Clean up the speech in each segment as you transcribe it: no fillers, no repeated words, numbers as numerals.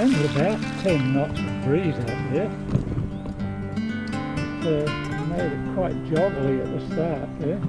only about 10 knots of breeze out there. It made it quite joggly at the start there.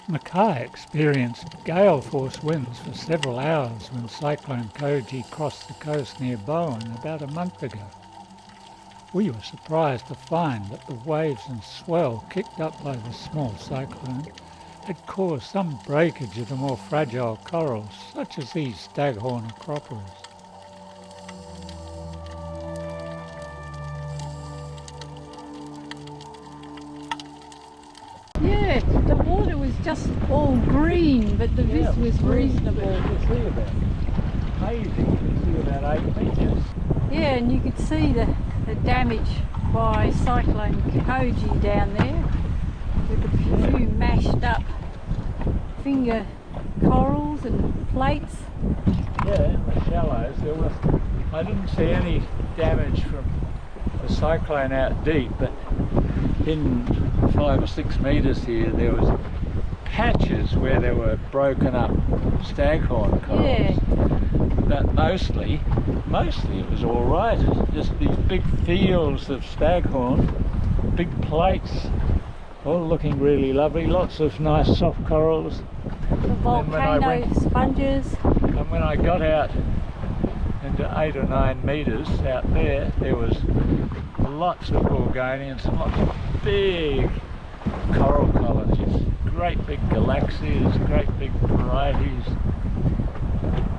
Mackay experienced gale force winds for several hours when Cyclone Koji crossed the coast near Bowen about a month ago. We were surprised to find that the waves and swell kicked up by the small cyclone had caused some breakage of the more fragile corals, such as these staghorn acropolis. Yeah, the water was just all green, but the vista was reasonable. You could see about amazing. You could see about 8 metres. Yeah, and you could see the damage by Cyclone Koji down there, with a few mashed up finger corals and plates. Yeah, in the shallows I didn't see any damage from the cyclone out deep, but in 5 or 6 metres here there was patches where there were broken up staghorn corals. Yeah. But mostly it was all right. Just these big fields of staghorn, big plates, all looking really lovely. Lots of nice soft corals. The volcano sponges. And when I got out into 8 or 9 metres out there, there was lots of gorgonians and lots of big coral colonies, great big galaxias, great big varieties,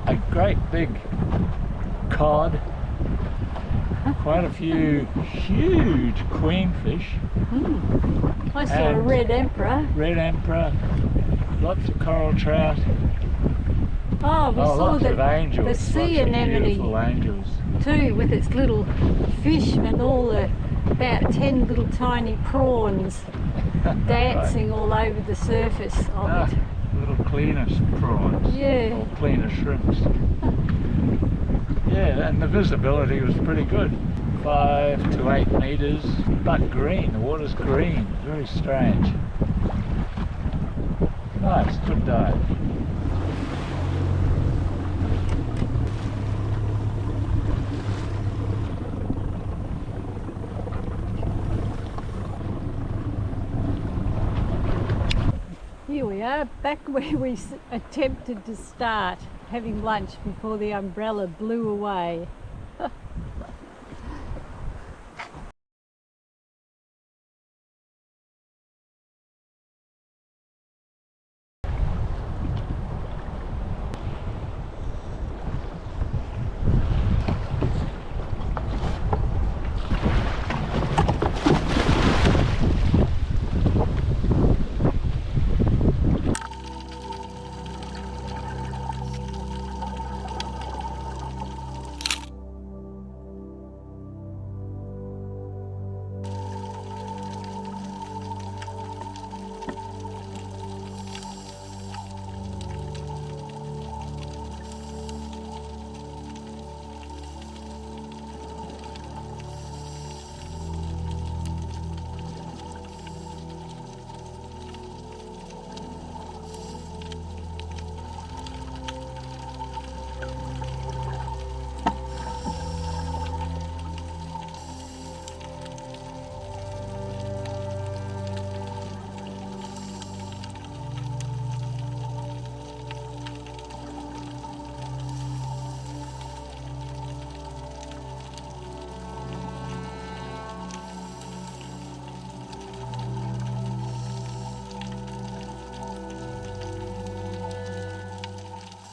a great big cod, quite a few huge queenfish. I saw a red emperor. Red emperor, lots of coral trout. Oh, we saw lots of angels, the sea anemone beautiful angels too, with its little fish and all the about 10 little tiny prawns dancing all over the surface of it. Little cleaner prawns, Yeah. or cleaner shrimps. Yeah, and the visibility was pretty good. 5 to 8 metres, but green, the water's green, very strange. Nice, good dive. Here we are, back where we attempted to start, having lunch before the umbrella blew away.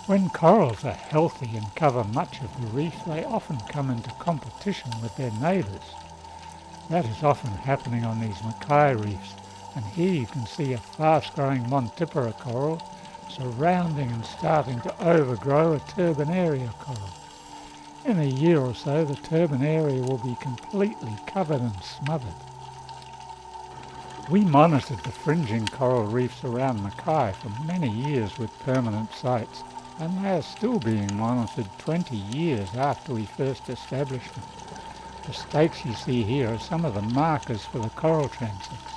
When corals are healthy and cover much of the reef, they often come into competition with their neighbours. That is often happening on these Mackay reefs, and here you can see a fast-growing Montipora coral surrounding and starting to overgrow a turbinaria coral. In a year or so, the turbinaria will be completely covered and smothered. We monitored the fringing coral reefs around Mackay for many years with permanent sites, and they are still being monitored 20 years after we first established them. The stakes you see here are some of the markers for the coral transects.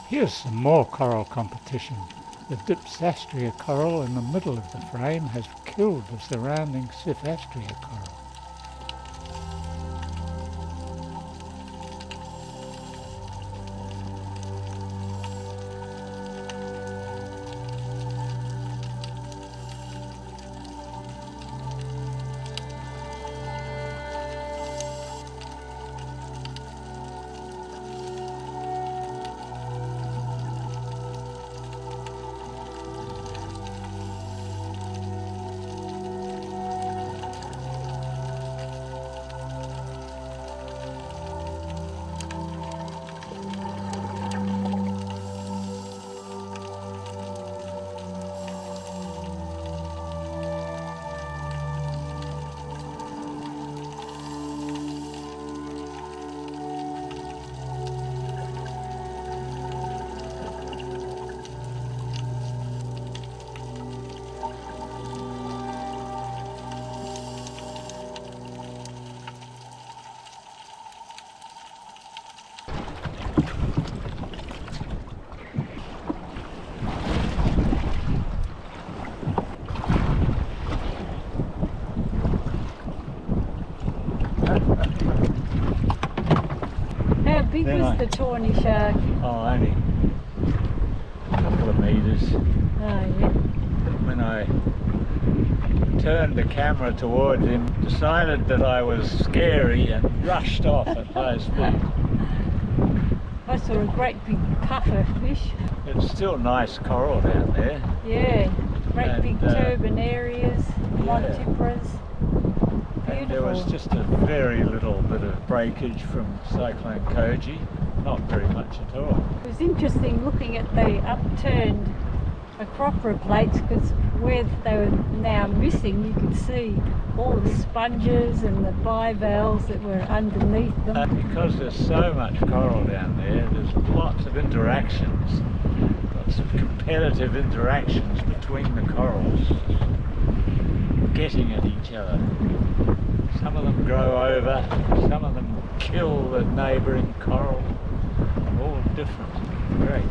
Here's some more coral competition. The Dipsastria coral in the middle of the frame has killed the surrounding Sifastria coral. How big was the tawny shark? Oh, only a couple of metres. Oh, yeah. When I turned the camera towards him, decided that I was scary and rushed off at high speed. I saw a great big puffer fish. It's still nice coral down there. Yeah, great And, big turbinarias, Montiporas. And there was just a very little bit of breakage from Cyclone Koji, not very much at all. It was interesting looking at the upturned acropora plates, because where they were now missing, you could see all the sponges and the bivalves that were underneath them. And because there's so much coral down there, there's lots of interactions, lots of competitive interactions between the corals, getting at each other. Some of them grow over, some of them kill the neighbouring coral, all different. Great.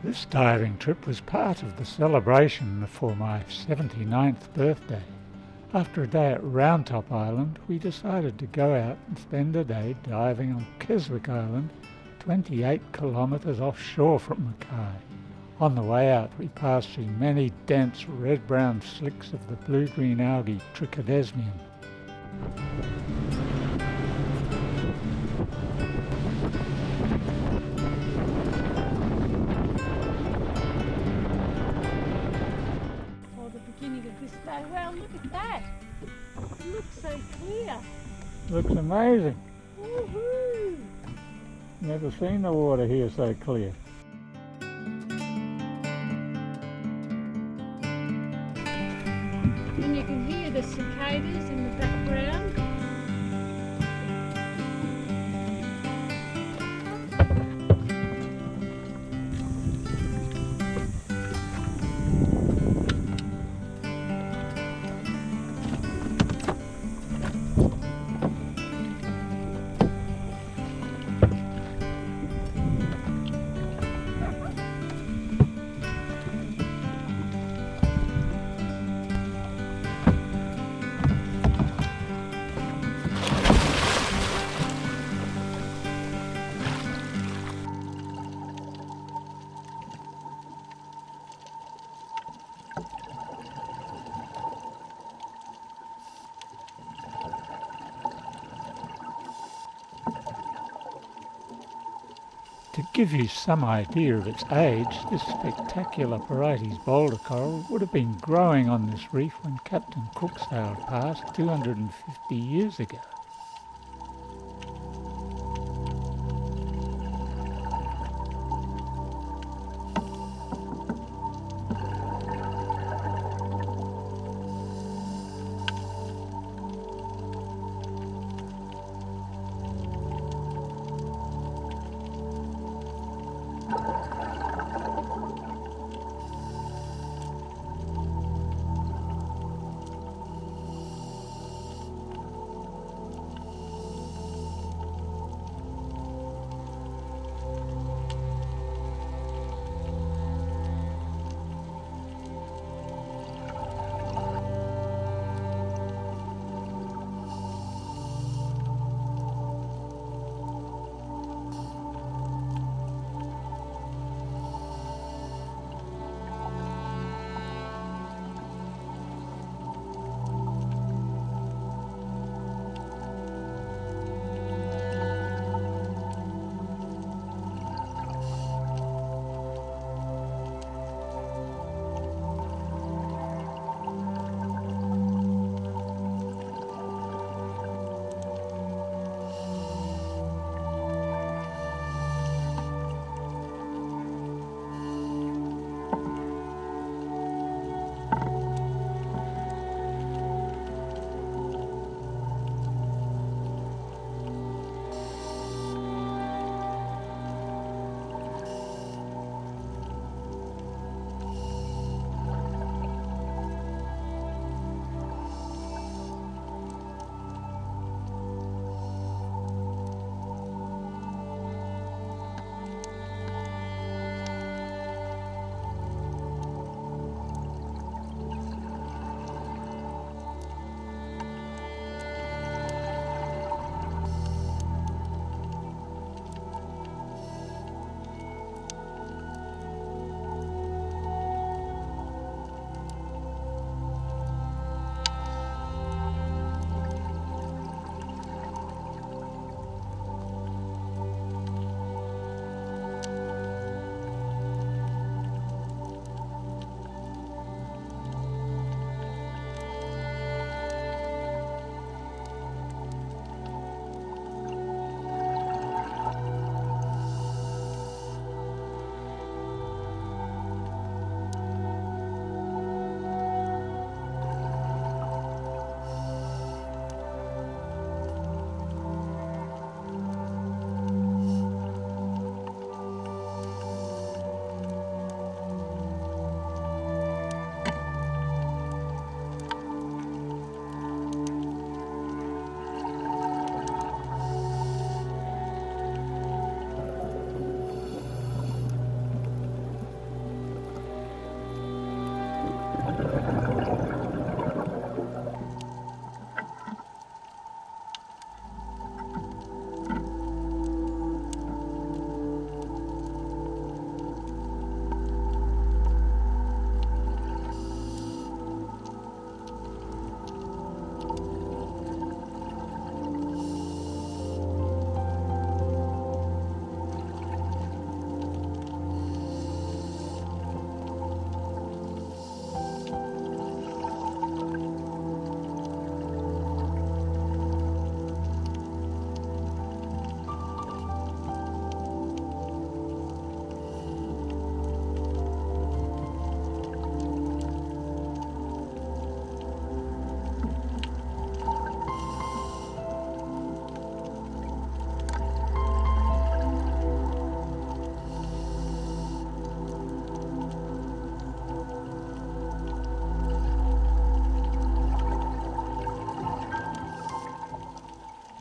This diving trip was part of the celebration for my 79th birthday. After a day at Round Top Island, we decided to go out and spend a day diving on Keswick Island, 28 kilometres offshore from Mackay. On the way out, we passed through many dense red-brown slicks of the blue-green algae Trichodesmium. look at that. It looks so clear. Looks amazing. Woohoo! Never seen the water here so clear. And you can hear the cicadas in the background. To give you some idea of its age, this spectacular Parietes boulder coral would have been growing on this reef when Captain Cook sailed past 250 years ago.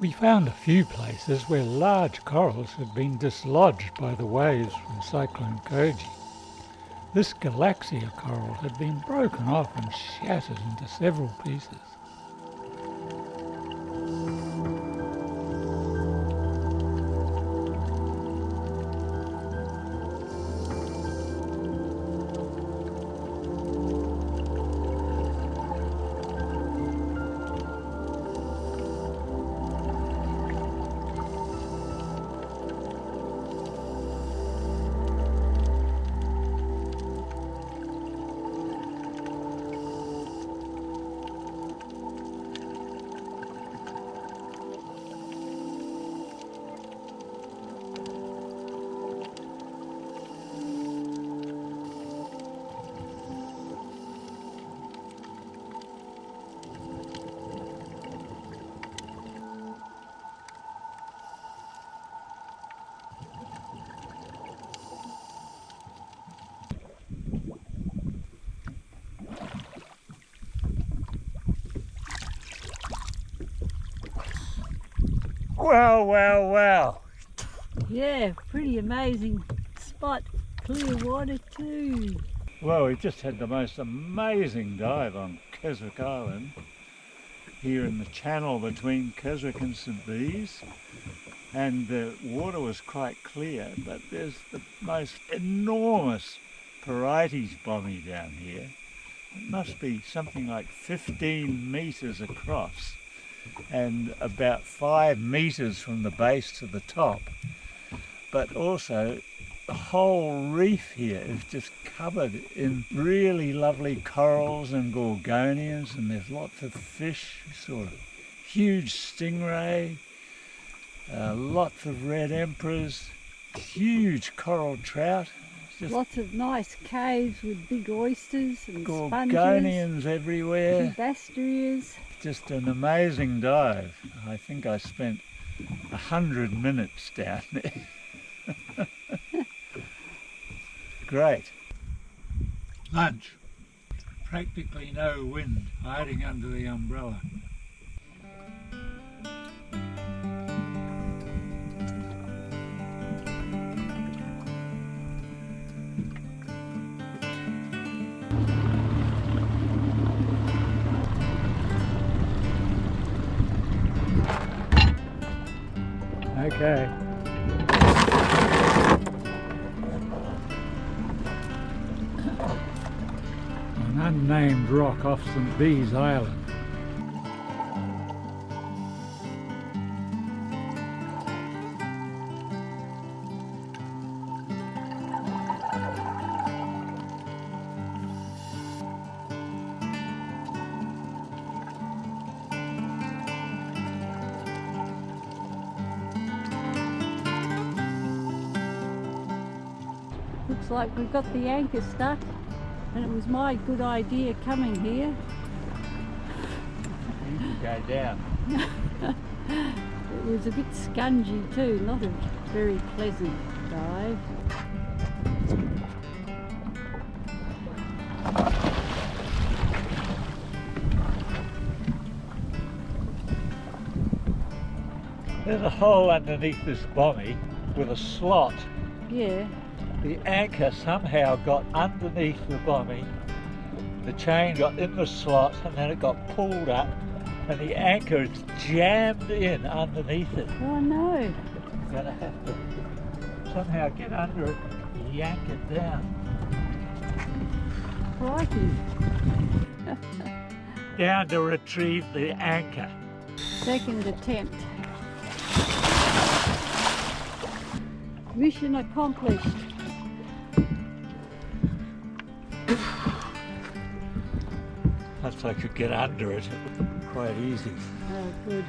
We found a few places where large corals had been dislodged by the waves from Cyclone Koji. This Galaxia coral had been broken off and shattered into several pieces. Wow, wow, wow. Yeah, pretty amazing spot. Clear water too. Well, we just had the most amazing dive on Keswick Island, here in the channel between Keswick and St Bees, and the water was quite clear, but there's the most enormous Parietes bommy down here. It must be something like 15 metres across and about 5 metres from the base to the top. But also the whole reef here is just covered in really lovely corals and gorgonians, and there's lots of fish, sort of huge stingray, lots of red emperors, huge coral trout. Just lots of nice caves with big oysters and gorgonians everywhere. Bastrias. Just an amazing dive. I think I spent 100 minutes down there. Great. Lunch. Practically no wind, hiding under the umbrella. Okay. An unnamed rock off St Bees Island. Looks like we've got the anchor stuck, and it was my good idea coming here. You can go down. It was a bit scungy too, not a very pleasant dive. There's a hole underneath this bommy with a slot. Yeah. The anchor somehow got underneath the bommy, the chain got in the slot, and then it got pulled up, and the anchor is jammed in underneath it. Oh no. You're going to have to somehow get under it and yank it down. Crikey. Down to retrieve the anchor. Second attempt. Mission accomplished. Perhaps I could get under it quite easy. Oh, good.